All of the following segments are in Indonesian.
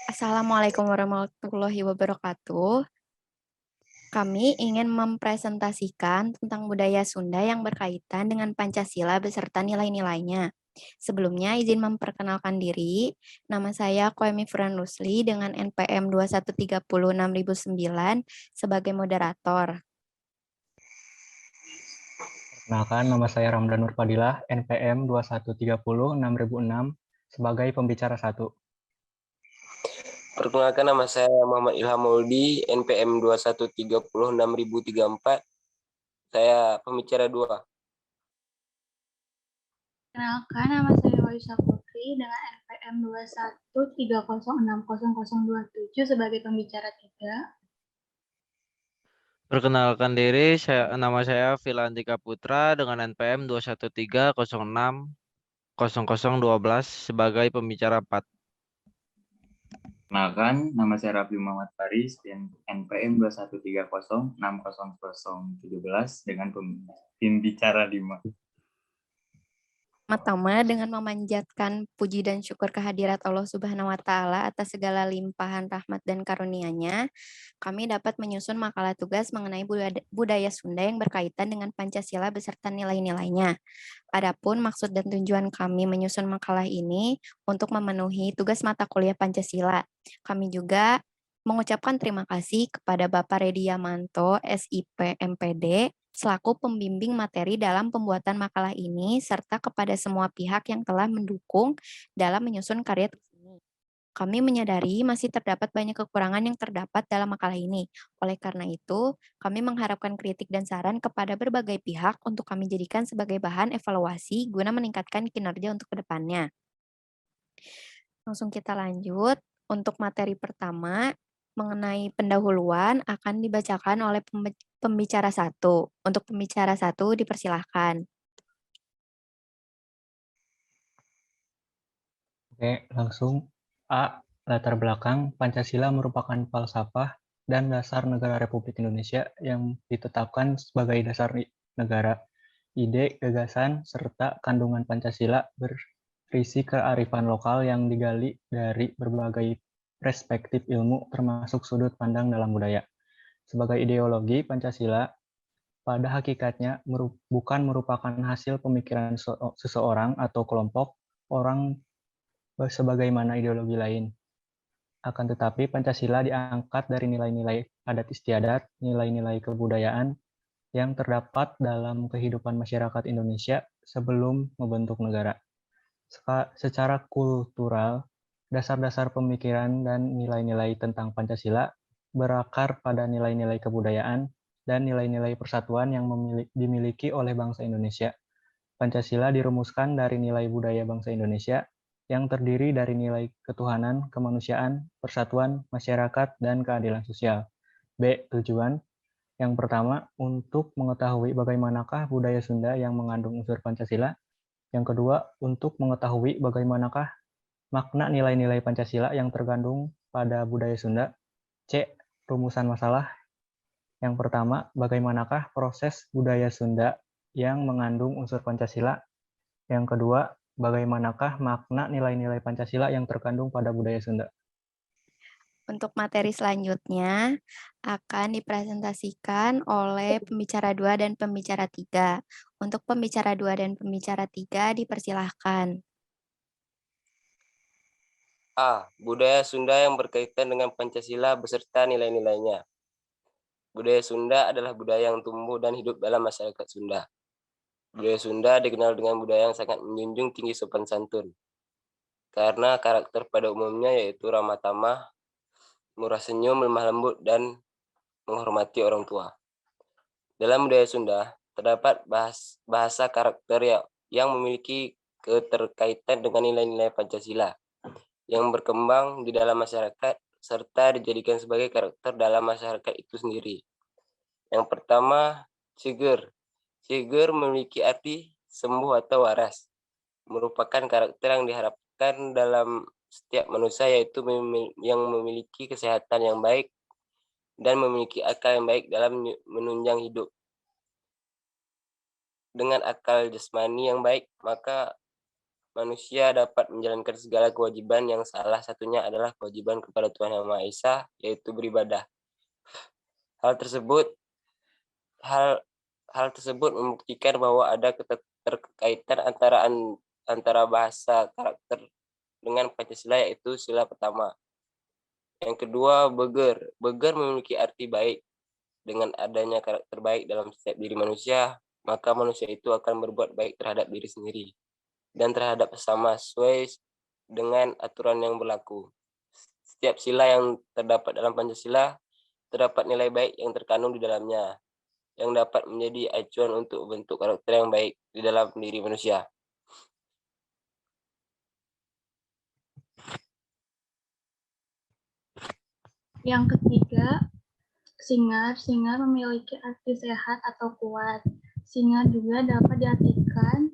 Assalamualaikum warahmatullahi wabarakatuh. Kami ingin mempresentasikan tentang budaya Sunda yang berkaitan dengan Pancasila beserta nilai-nilainya. Sebelumnya, izin memperkenalkan diri. Nama saya Koemi Fran Rusli dengan NPM 2130609 sebagai moderator. Perkenalkan, nama saya Ramdan Nurfadilah, NPM 2130606 sebagai pembicara 1. Perkenalkan, nama saya Muhammad Ilham Mauldi, NPM 2130634. Saya pembicara 2. Kenalkan, nama saya Waisa Putri dengan NPM 213060027 sebagai pembicara 3. Perkenalkan diri, nama saya Filandika Putra dengan NPM 213060012 sebagai pembicara 4. Kenalkan, nama saya Rafli Muhammad Faris dan NPM 213060017 dengan pembicara 5. Pertama, dengan memanjatkan puji dan syukur kehadirat Allah Subhanahu wa Ta'ala atas segala limpahan rahmat dan karunia-Nya, kami dapat menyusun makalah tugas mengenai budaya Sunda yang berkaitan dengan Pancasila beserta nilai-nilainya. Adapun maksud dan tujuan kami menyusun makalah ini untuk memenuhi tugas mata kuliah Pancasila. Kami juga mengucapkan terima kasih kepada Bapak Redi Yamanto, SIP MPD, selaku pembimbing materi dalam pembuatan makalah ini, serta kepada semua pihak yang telah mendukung dalam menyusun karya tulis ini. Kami menyadari masih terdapat banyak kekurangan yang terdapat dalam makalah ini. Oleh karena itu, kami mengharapkan kritik dan saran kepada berbagai pihak untuk kami jadikan sebagai bahan evaluasi guna meningkatkan kinerja untuk kedepannya. Langsung kita lanjut. Untuk materi pertama, mengenai pendahuluan akan dibacakan oleh pembicara 1. Untuk pembicara 1 dipersilahkan. Oke, langsung. A. Latar belakang, Pancasila merupakan falsafah dan dasar negara Republik Indonesia yang ditetapkan sebagai dasar negara. Ide, gagasan, serta kandungan Pancasila berisi kearifan lokal yang digali dari berbagai perspektif ilmu termasuk sudut pandang dalam budaya. Sebagai ideologi, Pancasila pada hakikatnya bukan merupakan hasil pemikiran seseorang atau kelompok orang sebagaimana ideologi lain. Akan tetapi, Pancasila diangkat dari nilai-nilai adat istiadat, nilai-nilai kebudayaan yang terdapat dalam kehidupan masyarakat Indonesia sebelum membentuk negara. Secara kultural, dasar-dasar pemikiran dan nilai-nilai tentang Pancasila berakar pada nilai-nilai kebudayaan dan nilai-nilai persatuan yang dimiliki oleh bangsa Indonesia. Pancasila dirumuskan dari nilai budaya bangsa Indonesia yang terdiri dari nilai ketuhanan, kemanusiaan, persatuan, masyarakat, dan keadilan sosial. B. Tujuan. Yang pertama, untuk mengetahui bagaimanakah budaya Sunda yang mengandung unsur Pancasila. Yang kedua, untuk mengetahui bagaimanakah makna nilai-nilai Pancasila yang terkandung pada budaya Sunda. C. Rumusan masalah. Yang pertama, bagaimanakah proses budaya Sunda yang mengandung unsur Pancasila. Yang kedua, bagaimanakah makna nilai-nilai Pancasila yang terkandung pada budaya Sunda. Untuk materi selanjutnya akan dipresentasikan oleh pembicara 2 dan pembicara 3. Untuk pembicara 2 dan pembicara 3 dipersilahkan. A. Budaya Sunda yang berkaitan dengan Pancasila beserta nilai-nilainya. Budaya Sunda adalah budaya yang tumbuh dan hidup dalam masyarakat Sunda. Budaya Sunda dikenal dengan budaya yang sangat menjunjung tinggi sopan santun. Karena karakter pada umumnya yaitu ramah tamah, murah senyum, lemah lembut, dan menghormati orang tua. Dalam budaya Sunda, terdapat bahasa karakter yang memiliki keterkaitan dengan nilai-nilai Pancasila yang berkembang di dalam masyarakat serta dijadikan sebagai karakter dalam masyarakat itu sendiri. Yang pertama, Ciger. Ciger memiliki arti sembuh atau waras. Merupakan karakter yang diharapkan dalam setiap manusia, yaitu yang memiliki kesehatan yang baik dan memiliki akal yang baik dalam menunjang hidup. Dengan akal jasmani yang baik, maka manusia dapat menjalankan segala kewajiban yang salah satunya adalah kewajiban kepada Tuhan Yang Maha Esa, yaitu beribadah. Hal tersebut hal tersebut membuktikan bahwa ada keterkaitan antara bahasa karakter dengan Pancasila, yaitu sila pertama. Yang kedua, beger. Beger memiliki arti baik. Dengan adanya karakter baik dalam setiap diri manusia, maka manusia itu akan berbuat baik terhadap diri sendiri dan terhadap sesama sesuai dengan aturan yang berlaku. Setiap sila yang terdapat dalam Pancasila terdapat nilai baik yang terkandung di dalamnya, yang dapat menjadi acuan untuk bentuk karakter yang baik di dalam diri manusia. Yang ketiga, singar. Singar memiliki arti sehat atau kuat. Singar juga dapat diartikan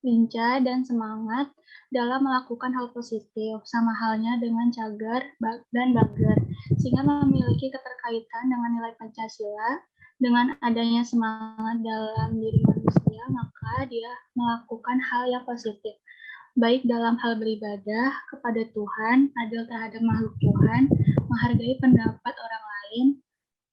lincah dan semangat dalam melakukan hal positif, sama halnya dengan cagar dan bager. Singar memiliki keterkaitan dengan nilai Pancasila. Dengan adanya semangat dalam diri manusia, maka dia melakukan hal yang positif, baik dalam hal beribadah kepada Tuhan, adil terhadap makhluk Tuhan, menghargai pendapat orang lain,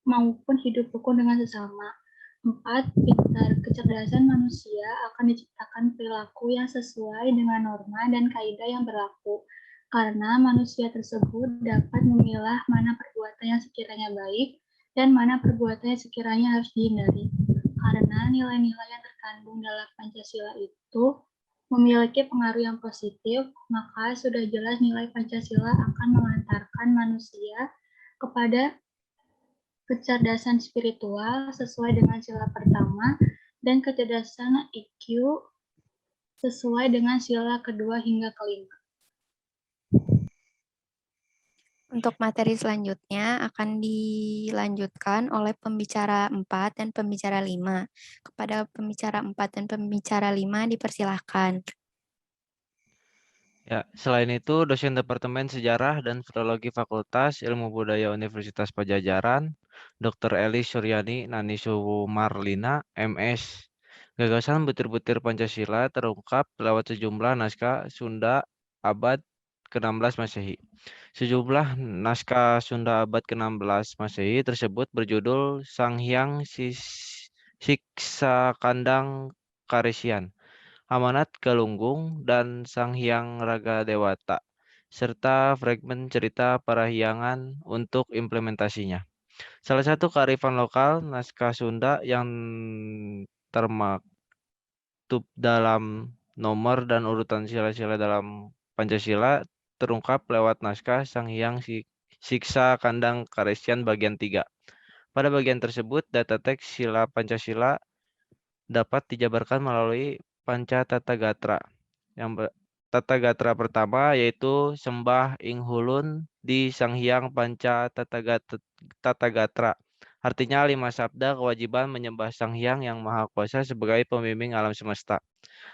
maupun hidup rukun dengan sesama. 4. Pintar. Kecerdasan manusia akan diciptakan perilaku yang sesuai dengan norma dan kaidah yang berlaku, karena manusia tersebut dapat memilah mana perbuatan yang sekiranya baik dan mana perbuatan yang sekiranya harus dihindari. Karena nilai-nilai yang terkandung dalam Pancasila itu memiliki pengaruh yang positif, maka sudah jelas nilai Pancasila akan mengantarkan manusia kepada kecerdasan spiritual sesuai dengan sila pertama dan kecerdasan IQ sesuai dengan sila kedua hingga kelima. Untuk materi selanjutnya akan dilanjutkan oleh pembicara 4 dan pembicara 5. Kepada pembicara 4 dan pembicara 5 dipersilahkan. Ya, selain itu, dosen Departemen Sejarah dan Filologi Fakultas Ilmu Budaya Universitas Pajajaran, Dr. Eli Suryani Nani Sumarlina, MS. Gagasan butir-butir Pancasila terungkap lewat sejumlah naskah Sunda abad ke-16 Masehi. Sejumlah naskah Sunda abad ke-16 Masehi tersebut berjudul Sanghyang Siksa Kandang Karesian, Amanat Galunggung, dan Sanghyang Raga Dewata, serta fragmen cerita Parahyangan untuk implementasinya. Salah satu kearifan lokal naskah Sunda yang termaktub dalam nomor dan urutan sila-sila dalam Pancasila terungkap lewat naskah Sanghyang Siksa Kandang Karesian bagian 3. Pada bagian tersebut, data teks sila Pancasila dapat dijabarkan melalui Panca Tata Gatra. Tata Gatra pertama yaitu Sembah Ing Hulun di Sanghyang Panca Tata Gatra. Artinya 5 sabda kewajiban menyembah Sanghyang yang Maha Kuasa sebagai pembimbing alam semesta.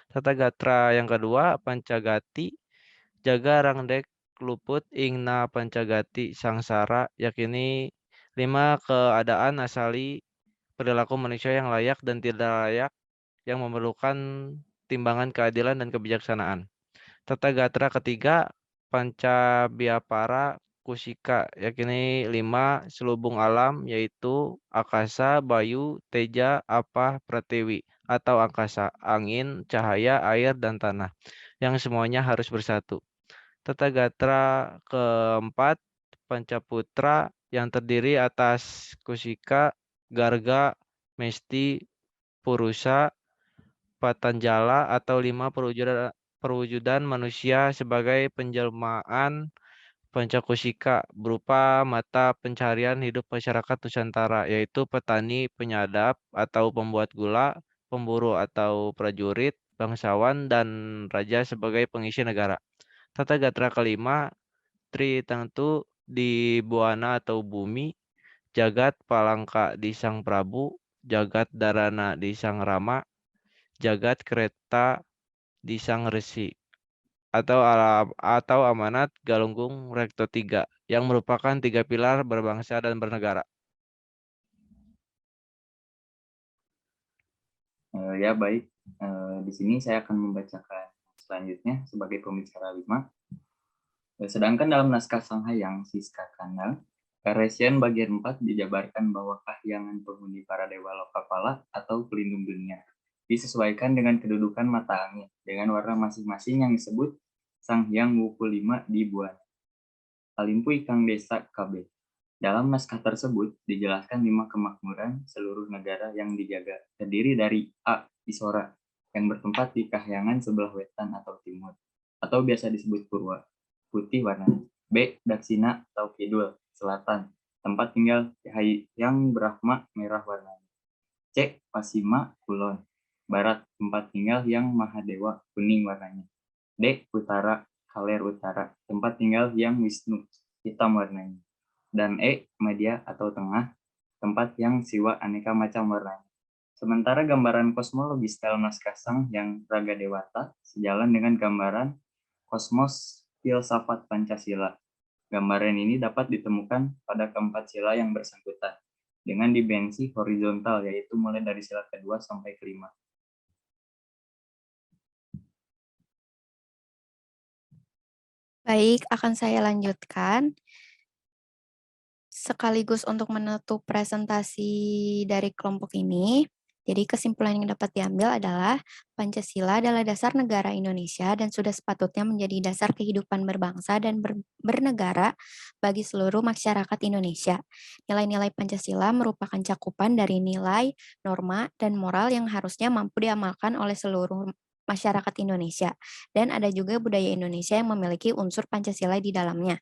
Tata Gatra yang kedua, Pancagati, Jaga Rangdek Luput Ingna Pancagati Sangsara, yakini 5 keadaan asali perilaku manusia yang layak dan tidak layak yang memerlukan timbangan keadilan dan kebijaksanaan. Tata Gatra ketiga, Pancabiapara Kusika, yakini 5 selubung alam yaitu akasa, bayu, teja, apah, pratiwi atau angkasa, angin, cahaya, air, dan tanah, yang semuanya harus bersatu. Tata Gatra keempat, Pancaputra, yang terdiri atas Kusika, Garga, Mesti, Purusa, Patanjala atau 5 perwujudan manusia sebagai penjelmaan Pancakusika berupa mata pencarian hidup masyarakat Nusantara, yaitu petani, penyadap atau pembuat gula, pemburu atau prajurit, bangsawan, dan raja sebagai pengisi negara. Tata Gatra kelima, Tri Tangtu di Buana atau bumi, Jagat Palangka di Sang Prabu, Jagat Darana di Sang Rama, Jagat Kereta di Sang Resi, atau amanat Galunggung Rekto 3 yang merupakan 3 pilar berbangsa dan bernegara. Ya baik, di sini saya akan membacakan selanjutnya sebagai pembicara 5. Sedangkan dalam naskah Sang Hyang Siska Kandang, Karesian bagian 4 dijabarkan bahwa kahyangan penghuni para dewa lokapala atau pelindung dunia disesuaikan dengan kedudukan mata angin dengan warna masing-masing yang disebut Sang Hyang Wuku 5 di Buana. Kalimpu Ikang Desa KB. Dalam naskah tersebut dijelaskan 5 kemakmuran seluruh negara yang dijaga, terdiri dari A. Isora, yang bertempat di kahyangan sebelah wetan atau timur, atau biasa disebut Purwa, putih warnanya. B. Daksina atau Kidul, selatan, tempat tinggal yang Brahma, merah warnanya. C. Pasima, kulon, barat, tempat tinggal yang Mahadewa, kuning warnanya. D. Utara, Kaler utara, tempat tinggal yang Wisnu, hitam warnanya. Dan E. Media atau tengah, tempat yang Siwa aneka macam warnanya. Sementara gambaran kosmologi style naskah Sang yang Raga Dewata sejalan dengan gambaran kosmos filsafat Pancasila. Gambaran ini dapat ditemukan pada keempat sila yang bersangkutan dengan dimensi horizontal, yaitu mulai dari sila kedua sampai kelima. Baik, akan saya lanjutkan. Sekaligus untuk menutup presentasi dari kelompok ini, jadi kesimpulan yang dapat diambil adalah Pancasila adalah dasar negara Indonesia dan sudah sepatutnya menjadi dasar kehidupan berbangsa dan bernegara bagi seluruh masyarakat Indonesia. Nilai-nilai Pancasila merupakan cakupan dari nilai, norma, dan moral yang harusnya mampu diamalkan oleh seluruh masyarakat Indonesia. Dan ada juga budaya Indonesia yang memiliki unsur Pancasila di dalamnya.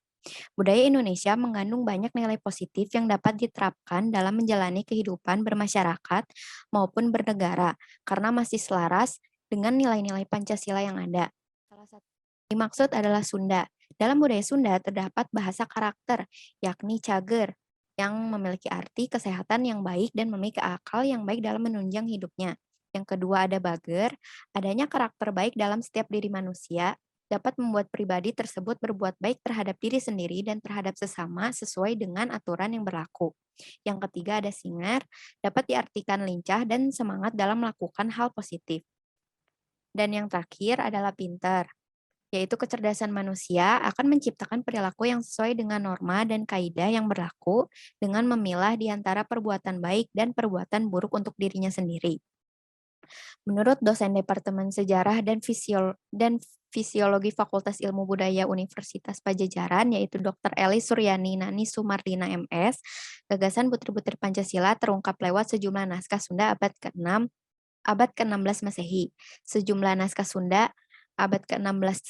Budaya Indonesia mengandung banyak nilai positif yang dapat diterapkan dalam menjalani kehidupan bermasyarakat maupun bernegara, karena masih selaras dengan nilai-nilai Pancasila yang ada. Salah satu yang dimaksud adalah Sunda. Dalam budaya Sunda terdapat bahasa karakter, yakni cager, yang memiliki arti kesehatan yang baik dan memiliki akal yang baik dalam menunjang hidupnya. Yang kedua ada bager, adanya karakter baik dalam setiap diri manusia, dapat membuat pribadi tersebut berbuat baik terhadap diri sendiri dan terhadap sesama sesuai dengan aturan yang berlaku. Yang ketiga ada singer, dapat diartikan lincah dan semangat dalam melakukan hal positif. Dan yang terakhir adalah pintar, yaitu kecerdasan manusia akan menciptakan perilaku yang sesuai dengan norma dan kaidah yang berlaku dengan memilah di antara perbuatan baik dan perbuatan buruk untuk dirinya sendiri. Menurut dosen Departemen Sejarah dan Fisiologi Fakultas Ilmu Budaya Universitas Pajajaran, yaitu Dr. Eli Suryani Nani Sumardina MS, gagasan butir-butir Pancasila terungkap lewat sejumlah naskah Sunda abad ke-16 Masehi. Sejumlah naskah Sunda abad ke-16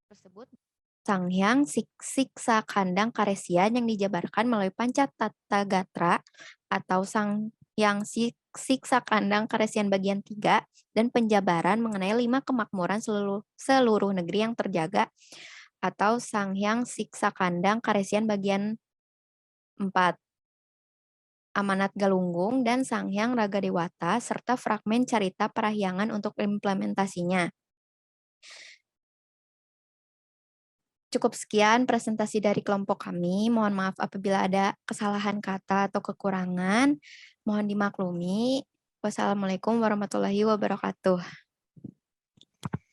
tersebut Sang Hyang Siksa Kandang Karesian yang dijabarkan melalui Pancatathagatra atau Sang Hyang Siksa Kandang Karesian bagian 3 dan penjabaran mengenai 5 kemakmuran seluruh negeri yang terjaga atau Sang Hyang Siksa Kandang Karesian bagian 4. Amanat Galunggung dan Sang Hyang Raga Dewata serta fragmen Carita Parahyangan untuk implementasinya. Cukup sekian presentasi dari kelompok kami. Mohon maaf apabila ada kesalahan kata atau kekurangan. Mohon dimaklumi. Wassalamualaikum warahmatullahi wabarakatuh.